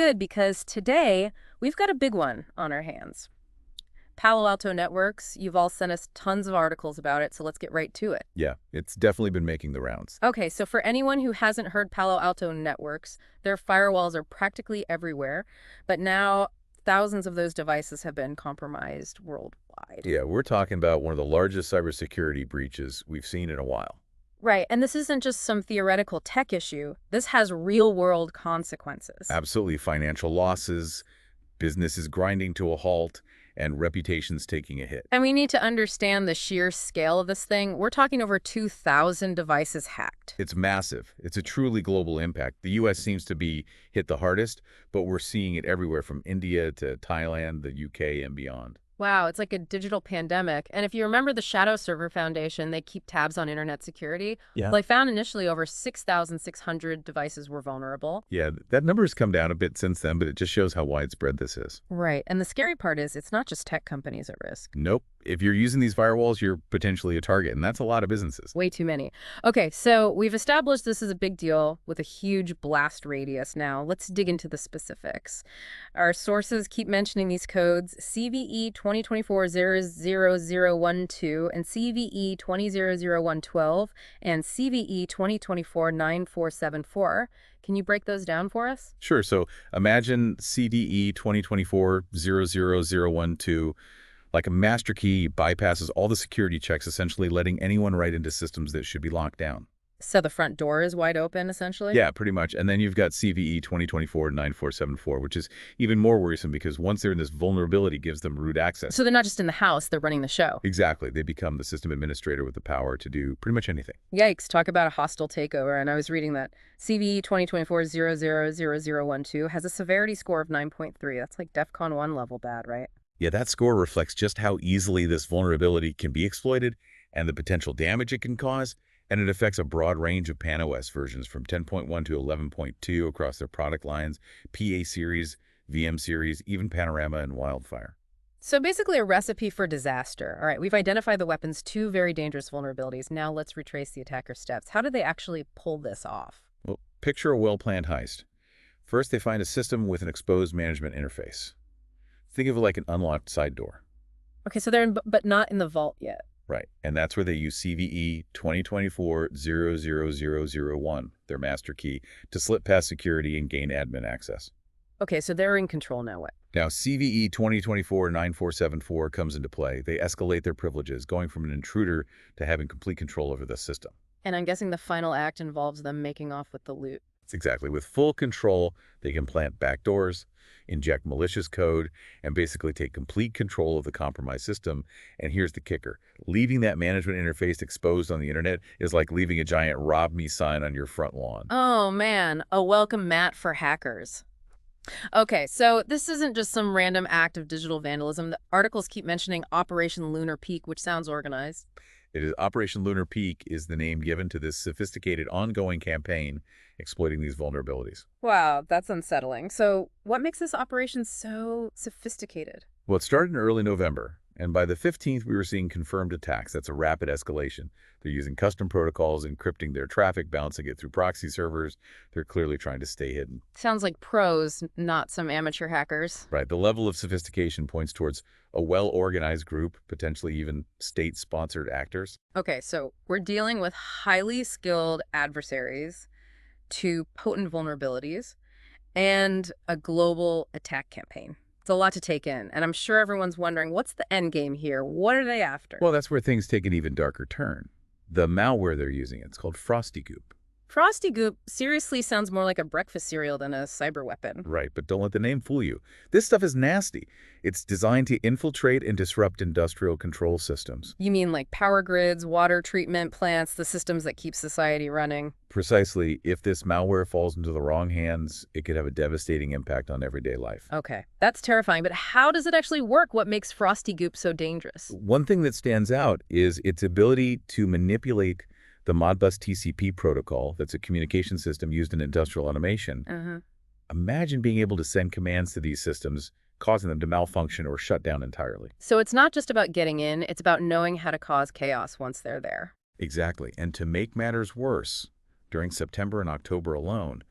Good, because today we've got a big one on our hands. Palo Alto Networks, you've all sent us tons of articles about it, so let's get right to it. Yeah, it's definitely been making the rounds. Okay, so for anyone who hasn't heard Palo Alto Networks, their firewalls are practically everywhere, but now thousands of those devices have been compromised worldwide. Yeah, we're talking about one of the largest cybersecurity breaches we've seen in a while. Right, and this isn't just some theoretical tech issue. This has real-world consequences. Absolutely financial losses, businesses grinding to a halt, and reputations taking a hit. And we need to understand the sheer scale of this thing. We're talking over 2,000 devices hacked. It's massive. It's a truly global impact. The U.S. seems to be hit the hardest, but we're seeing it everywhere from India to Thailand, the UK, and beyond. Wow, it's like a digital pandemic. And if you remember the Shadow Server Foundation, they keep tabs on internet security. Yeah. Well, they found initially over 6,600 devices were vulnerable. Yeah, that number has come down a bit since then, but it just shows how widespread this is. Right. And the scary part is it's not just tech companies at risk. Nope. If you're using these firewalls, you're potentially a target, and that's a lot of businesses. Way too many. Okay, so we've established this is a big deal with a huge blast radius. Now, let's dig into the specifics. Our sources keep mentioning these codes, CVE 2024-00012 and CVE 2000-112 and CVE 2024-9474. Can you break those down for us? Sure. So imagine CDE 2024-00012, like a master key, bypasses all the security checks, essentially letting anyone write into systems that should be locked down. So the front door is wide open, essentially? Yeah, pretty much. And then you've got CVE 2024-9474, which is even more worrisome because once they're in this, vulnerability gives them root access. So they're not just in the house, they're running the show. Exactly. They become the system administrator with the power to do pretty much anything. Yikes, talk about a hostile takeover. And I was reading that CVE 2024-0000012 has a severity score of 9.3. That's like DEFCON 1 level bad, right? Yeah, that score reflects just how easily this vulnerability can be exploited and the potential damage it can cause, and it affects a broad range of PAN-OS versions from 10.1 to 11.2 across their product lines, PA series, VM series, even Panorama and Wildfire. So basically a recipe for disaster. All right, we've identified the weapon's two very dangerous vulnerabilities. Now let's retrace the attacker's steps. How did they actually pull this off? Well, picture a well-planned heist. First, they find a system with an exposed management interface. Think of it like an unlocked side door. Okay, so they're but not in the vault yet. Right, and that's where they use CVE 2024-00001, their master key, to slip past security and gain admin access. Okay, so they're in control now. What? Now, CVE 2024-9474 comes into play. They escalate their privileges, going from an intruder to having complete control over the system. And I'm guessing the final act involves them making off with the loot. It's exactly. With full control, they can plant backdoors, inject malicious code, and basically take complete control of the compromised system. And here's the kicker. Leaving that management interface exposed on the internet is like leaving a giant "Rob Me" sign on your front lawn. Oh, man, a welcome mat for hackers. Okay, so this isn't just some random act of digital vandalism. The articles keep mentioning Operation Lunar Peak, which sounds organized. It is Operation Lunar Peak is the name given to this sophisticated ongoing campaign exploiting these vulnerabilities. Wow, that's unsettling. So what makes this operation so sophisticated? Well, it started in early November, and by the 15th, we were seeing confirmed attacks. That's a rapid escalation. They're using custom protocols, encrypting their traffic, bouncing it through proxy servers. They're clearly trying to stay hidden. Sounds like pros, not some amateur hackers. Right. The level of sophistication points towards a well-organized group, potentially even state-sponsored actors. Okay, so we're dealing with highly skilled adversaries, two potent vulnerabilities, and a global attack campaign. It's a lot to take in, and I'm sure everyone's wondering, what's the end game here? What are they after? Well, that's where things take an even darker turn. The malware they're using, it's called Frosty Goop. Frosty Goop seriously sounds more like a breakfast cereal than a cyber weapon. Right, but don't let the name fool you. This stuff is nasty. It's designed to infiltrate and disrupt industrial control systems. You mean like power grids, water treatment plants, the systems that keep society running? Precisely. If this malware falls into the wrong hands, it could have a devastating impact on everyday life. Okay, that's terrifying, but how does it actually work? What makes Frosty Goop so dangerous? One thing that stands out is its ability to manipulate the Modbus TCP protocol. That's a communication system used in industrial automation. Imagine being able to send commands to these systems, causing them to malfunction or shut down entirely. So it's not just about getting in, it's about knowing how to cause chaos once they're there. Exactly. And to make matters worse, during September and October alone,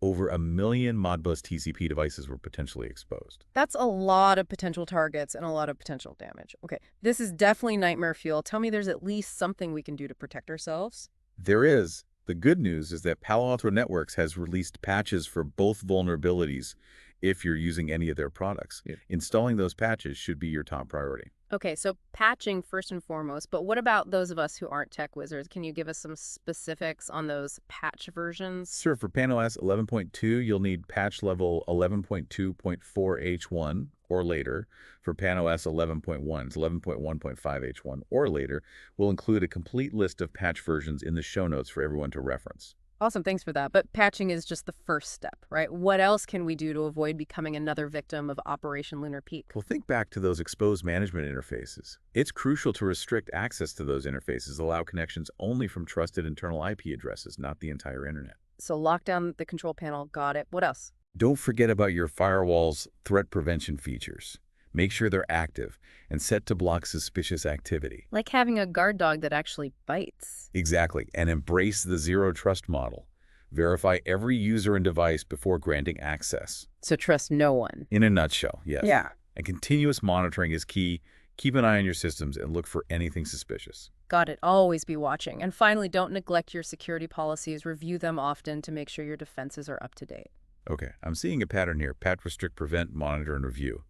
Over 1 million Modbus TCP devices were potentially exposed. That's a lot of potential targets and a lot of potential damage. Okay, this is definitely nightmare fuel. Tell me there's at least something we can do to protect ourselves. There is. The good news is that Palo Alto Networks has released patches for both vulnerabilities if you're using any of their products. Yeah. Installing those patches should be your top priority. Okay, so patching first and foremost, but what about those of us who aren't tech wizards? Can you give us some specifics on those patch versions? Sure, for PanOS 11.2, you'll need patch level 11.2.4H1 or later. For PanOS 11.1, it's 11.1.5H1 or later. We'll include a complete list of patch versions in the show notes for everyone to reference. Awesome, thanks for that. But patching is just the first step, right? What else can we do to avoid becoming another victim of Operation Lunar Peak? Well, think back to those exposed management interfaces. It's crucial to restrict access to those interfaces, allow connections only from trusted internal IP addresses, not the entire internet. So lock down the control panel, got it. What else? Don't forget about your firewall's threat prevention features. Make sure they're active and set to block suspicious activity. Like having a guard dog that actually bites. Exactly, and embrace the zero trust model. Verify every user and device before granting access. So trust no one. In a nutshell, yes. Yeah. And continuous monitoring is key. Keep an eye on your systems and look for anything suspicious. Got it. Always be watching. And finally, don't neglect your security policies. Review them often to make sure your defenses are up to date. Okay, I'm seeing a pattern here. Pat, restrict, prevent, monitor, and review.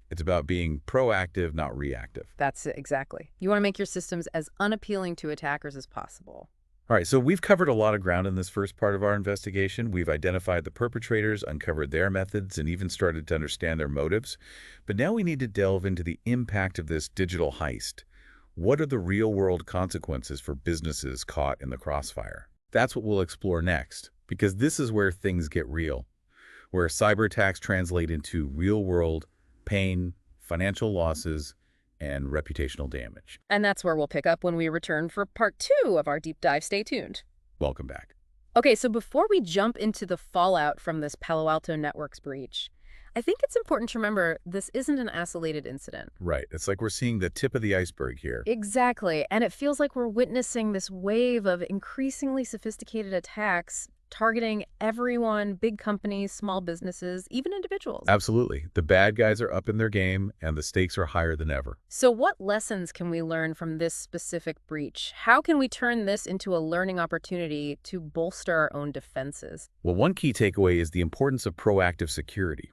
It's about being proactive, not reactive. That's it, exactly. You want to make your systems as unappealing to attackers as possible. All right, so we've covered a lot of ground in this first part of our investigation. We've identified the perpetrators, uncovered their methods, and even started to understand their motives. But now we need to delve into the impact of this digital heist. What are the real-world consequences for businesses caught in the crossfire? That's what we'll explore next, because this is where things get real, where cyber attacks translate into real-world pain, financial losses, and reputational damage. And that's where we'll pick up when we return for part 2 of our deep dive. Stay tuned. Welcome back. Okay, so before we jump into the fallout from this Palo Alto Networks breach, I think it's important to remember this isn't an isolated incident. Right. It's like we're seeing the tip of the iceberg here. Exactly. And it feels like we're witnessing this wave of increasingly sophisticated attacks targeting everyone, big companies, small businesses, even individuals. Absolutely. The bad guys are up in their game, and the stakes are higher than ever. So what lessons can we learn from this specific breach? How can we turn this into a learning opportunity to bolster our own defenses? Well, one key takeaway is the importance of proactive security.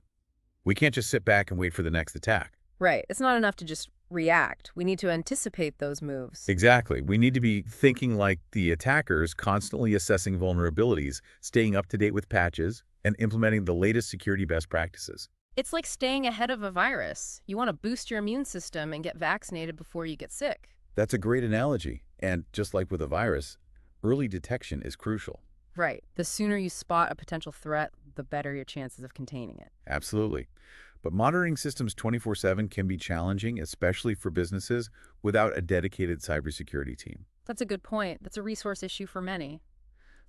We can't just sit back and wait for the next attack. Right. It's not enough to just react. We need to anticipate those moves. Exactly. We need to be thinking like the attackers, constantly assessing vulnerabilities, staying up to date with patches, and implementing the latest security best practices. It's like staying ahead of a virus. You want to boost your immune system and get vaccinated before you get sick. That's a great analogy. And just like with a virus, early detection is crucial. Right. The sooner you spot a potential threat, the better your chances of containing it. Absolutely. But monitoring systems 24/7 can be challenging, especially for businesses without a dedicated cybersecurity team. That's a good point. That's a resource issue for many.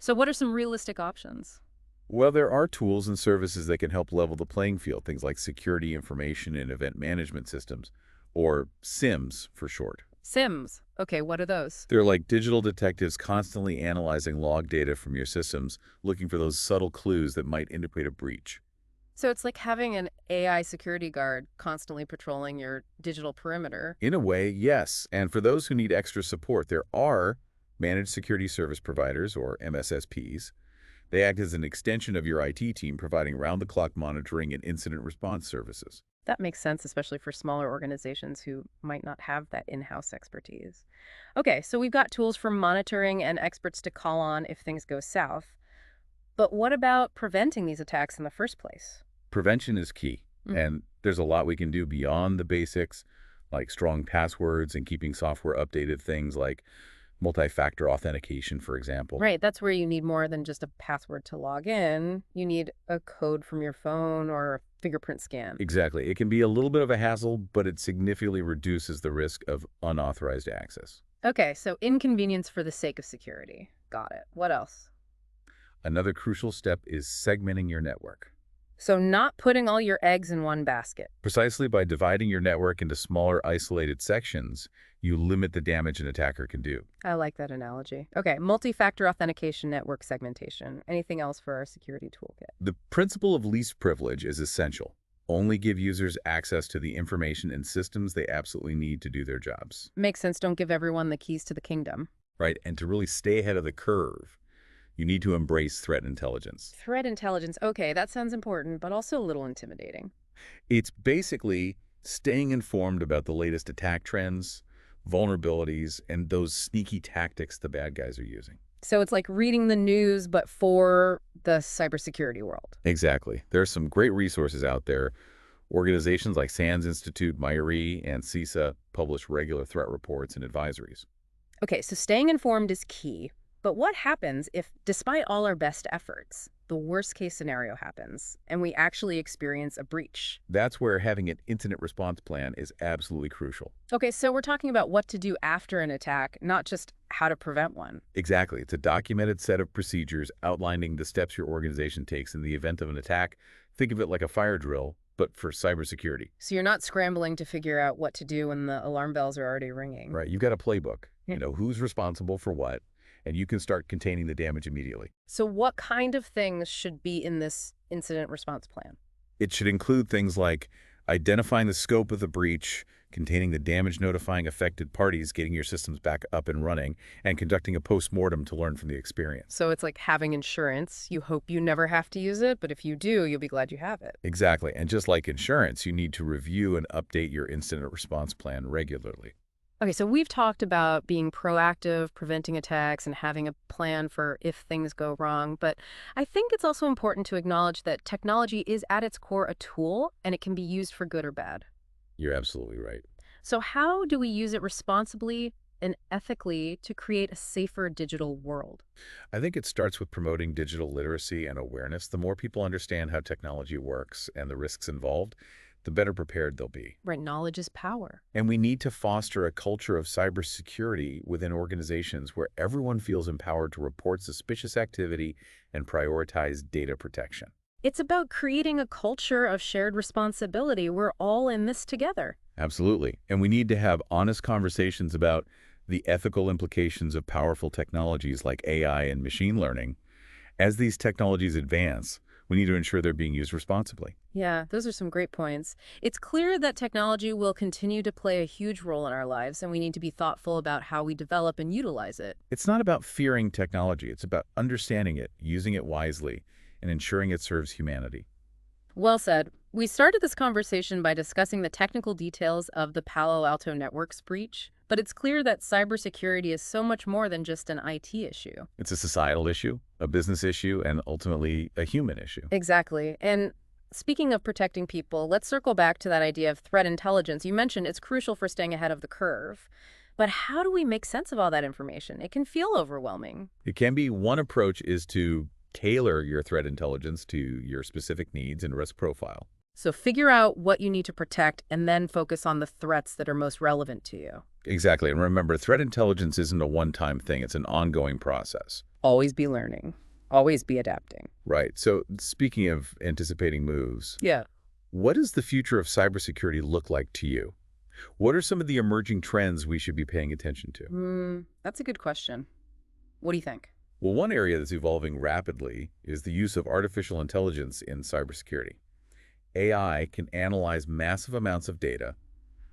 So what are some realistic options? Well, there are tools and services that can help level the playing field, things like security information and event management systems, or SIMs for short. SIMs. Okay, what are those? They're like digital detectives constantly analyzing log data from your systems, looking for those subtle clues that might indicate a breach. So it's like having an AI security guard constantly patrolling your digital perimeter. In a way, yes. And for those who need extra support, there are managed security service providers, or MSSPs. They act as an extension of your IT team, providing round-the-clock monitoring and incident response services. That makes sense, especially for smaller organizations who might not have that in-house expertise. Okay, so we've got tools for monitoring and experts to call on if things go south. But what about preventing these attacks in the first place? Prevention is key, and there's a lot we can do beyond the basics, like strong passwords and keeping software updated, things like multi-factor authentication, for example. Right, that's where you need more than just a password to log in. You need a code from your phone or a fingerprint scan. Exactly. It can be a little bit of a hassle, but it significantly reduces the risk of unauthorized access. Okay, so inconvenience for the sake of security. Got it. What else? Another crucial step is segmenting your network. So not putting all your eggs in one basket. Precisely by dividing your network into smaller, isolated sections, you limit the damage an attacker can do. I like that analogy. Okay, multi-factor authentication, network segmentation. Anything else for our security toolkit? The principle of least privilege is essential. Only give users access to the information and systems they absolutely need to do their jobs. Makes sense. Don't give everyone the keys to the kingdom. Right? And to really stay ahead of the curve, you need to embrace threat intelligence. Threat intelligence. Okay, that sounds important, but also a little intimidating. It's basically staying informed about the latest attack trends, vulnerabilities, and those sneaky tactics the bad guys are using. So it's like reading the news, but for the cybersecurity world. Exactly. There are some great resources out there. Organizations like SANS Institute, MIRI, and CISA publish regular threat reports and advisories. Okay, so staying informed is key. But what happens if, despite all our best efforts, the worst case scenario happens and we actually experience a breach? That's where having an incident response plan is absolutely crucial. Okay, so we're talking about what to do after an attack, not just how to prevent one. Exactly. It's a documented set of procedures outlining the steps your organization takes in the event of an attack. Think of it like a fire drill, but for cybersecurity. So you're not scrambling to figure out what to do when the alarm bells are already ringing. Right. You've got a playbook. Yeah. You know who's responsible for what, and you can start containing the damage immediately. So what kind of things should be in this incident response plan? It should include things like identifying the scope of the breach, containing the damage, notifying affected parties, getting your systems back up and running, and conducting a post-mortem to learn from the experience. So it's like having insurance. You hope you never have to use it, but if you do, you'll be glad you have it. Exactly. And just like insurance, you need to review and update your incident response plan regularly. Okay, so we've talked about being proactive, preventing attacks, and having a plan for if things go wrong. But I think it's also important to acknowledge that technology is at its core a tool, and it can be used for good or bad. You're absolutely right. So how do we use it responsibly and ethically to create a safer digital world? I think it starts with promoting digital literacy and awareness. The more people understand how technology works and the risks involved, the better prepared they'll be. Right, knowledge is power. And we need to foster a culture of cybersecurity within organizations where everyone feels empowered to report suspicious activity and prioritize data protection. It's about creating a culture of shared responsibility. We're all in this together. Absolutely. And we need to have honest conversations about the ethical implications of powerful technologies like AI and machine learning. As these technologies advance, we need to ensure they're being used responsibly. Yeah, those are some great points. It's clear that technology will continue to play a huge role in our lives, and we need to be thoughtful about how we develop and utilize it. It's not about fearing technology. It's about understanding it, using it wisely, and ensuring it serves humanity. Well said. We started this conversation by discussing the technical details of the Palo Alto networks breach, but it's clear that cybersecurity is so much more than just an IT issue. It's a societal issue, a business issue, and ultimately a human issue. Exactly. And speaking of protecting people, let's circle back to that idea of threat intelligence. You mentioned it's crucial for staying ahead of the curve. But how do we make sense of all that information? It can feel overwhelming. It can be one approach is to tailor your threat intelligence to your specific needs and risk profile. So figure out what you need to protect and then focus on the threats that are most relevant to you. Exactly. And remember, threat intelligence isn't a one-time thing. It's an ongoing process. Always be learning. Always be adapting. Right. So speaking of anticipating moves, Yeah. what does the future of cybersecurity look like to you? What are some of the emerging trends we should be paying attention to? That's a good question. What do you think? Well, one area that's evolving rapidly is the use of artificial intelligence in cybersecurity. AI can analyze massive amounts of data,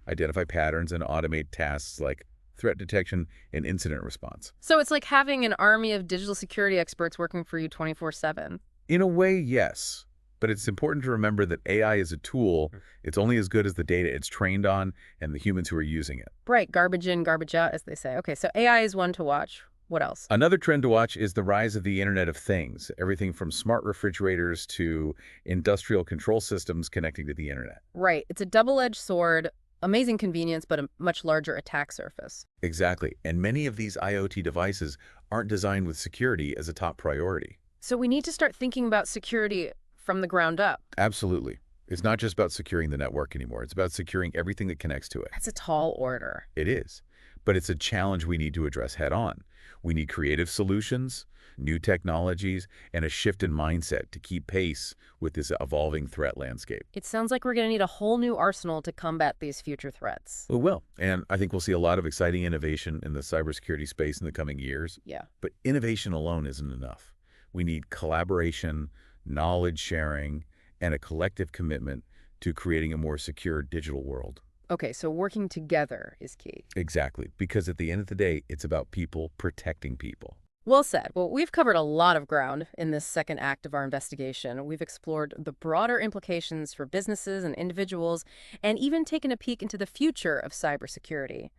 identify patterns, and automate tasks like threat detection and incident response. So it's like having an army of digital security experts working for you 24/7. In a way, yes. But it's important to remember that AI is a tool. It's only as good as the data it's trained on and the humans who are using it. Right, garbage in, garbage out, as they say. Okay, so AI is one to watch. What else? Another trend to watch is the rise of the Internet of Things, everything from smart refrigerators to industrial control systems connecting to the Internet. Right, it's a double-edged sword, amazing convenience, but a much larger attack surface. Exactly. And many of these IoT devices aren't designed with security as a top priority. So we need to start thinking about security from the ground up. Absolutely. It's not just about securing the network anymore. It's about securing everything that connects to it. That's a tall order. It is. but it's a challenge we need to address head on. We need creative solutions, new technologies, and a shift in mindset to keep pace with this evolving threat landscape. It sounds like we're going to need a whole new arsenal to combat these future threats. We will. And I think we'll see a lot of exciting innovation in the cybersecurity space in the coming years. Yeah. But innovation alone isn't enough. We need collaboration, knowledge sharing, and a collective commitment to creating a more secure digital world. Okay, so working together is key. Exactly. Because at the end of the day, it's about people protecting people. Well said. Well, we've covered a lot of ground in this second act of our investigation. We've explored the broader implications for businesses and individuals, and even taken a peek into the future of cybersecurity.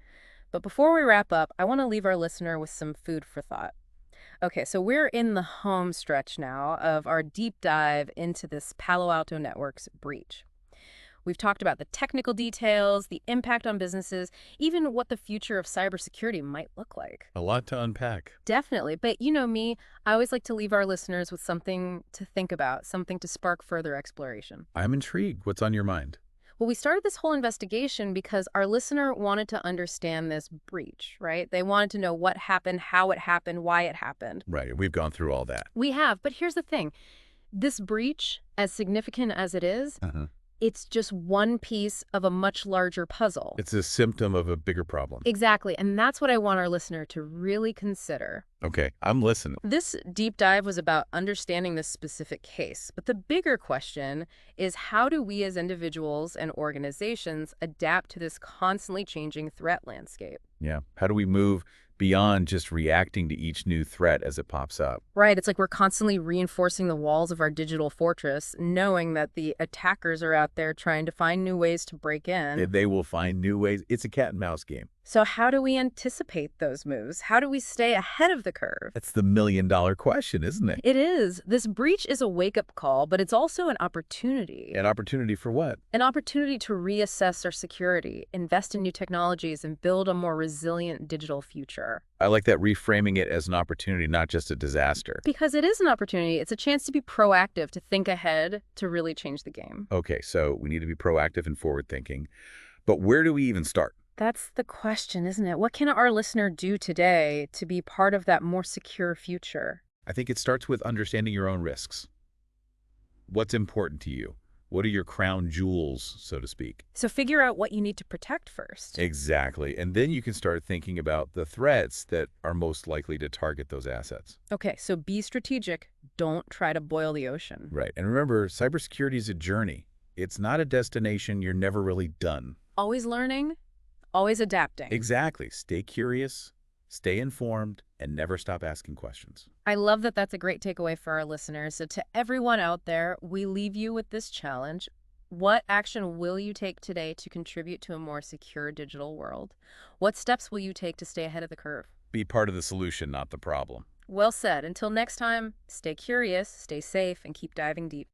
But before we wrap up, I want to leave our listener with some food for thought. Okay, so we're in the home stretch now of our deep dive into this Palo Alto Network's breach. We've talked about the technical details, the impact on businesses, even what the future of cybersecurity might look like. A lot to unpack. Definitely. But you know me, I always like to leave our listeners with something to think about, something to spark further exploration. I'm intrigued. What's on your mind? Well, we started this whole investigation because our listener wanted to understand this breach, right? They wanted to know what happened, how it happened, why it happened. Right. We've gone through all that. We have, but here's the thing. This breach, as significant as it is, Uh-huh. it's just one piece of a much larger puzzle. It's a symptom of a bigger problem. Exactly, and that's what I want our listener to really consider. Okay, I'm listening. This deep dive was about understanding this specific case, but the bigger question is how do we as individuals and organizations adapt to this constantly changing threat landscape? Yeah. How do we move beyond just reacting to each new threat as it pops up? Right, it's like we're constantly reinforcing the walls of our digital fortress, knowing that the attackers are out there trying to find new ways to break in. They will find new ways. It's a cat and mouse game. So how do we anticipate those moves? How do we stay ahead of the curve? That's the million-dollar question, isn't it? It is. This breach is a wake-up call, but it's also an opportunity. An opportunity for what? An opportunity to reassess our security, invest in new technologies, and build a more resilient digital future. I like that, reframing it as an opportunity, not just a disaster. Because it is an opportunity. It's a chance to be proactive, to think ahead, to really change the game. Okay, so we need to be proactive and forward-thinking. But where do we even start? That's the question, isn't it? What can our listener do today to be part of that more secure future? I think it starts with understanding your own risks. What's important to you? What are your crown jewels, so to speak? So figure out what you need to protect first. Exactly. And then you can start thinking about the threats that are most likely to target those assets. Okay, so be strategic. Don't try to boil the ocean. Right. And remember, cybersecurity is a journey. It's not a destination. You're never really done. Always learning, always adapting. Exactly. Stay curious, stay informed, and never stop asking questions. I love that that's a great takeaway for our listeners. So to everyone out there, we leave you with this challenge. What action will you take today to contribute to a more secure digital world? What steps will you take to stay ahead of the curve? Be part of the solution, not the problem. Well said. Until next time, stay curious, stay safe, and keep diving deep.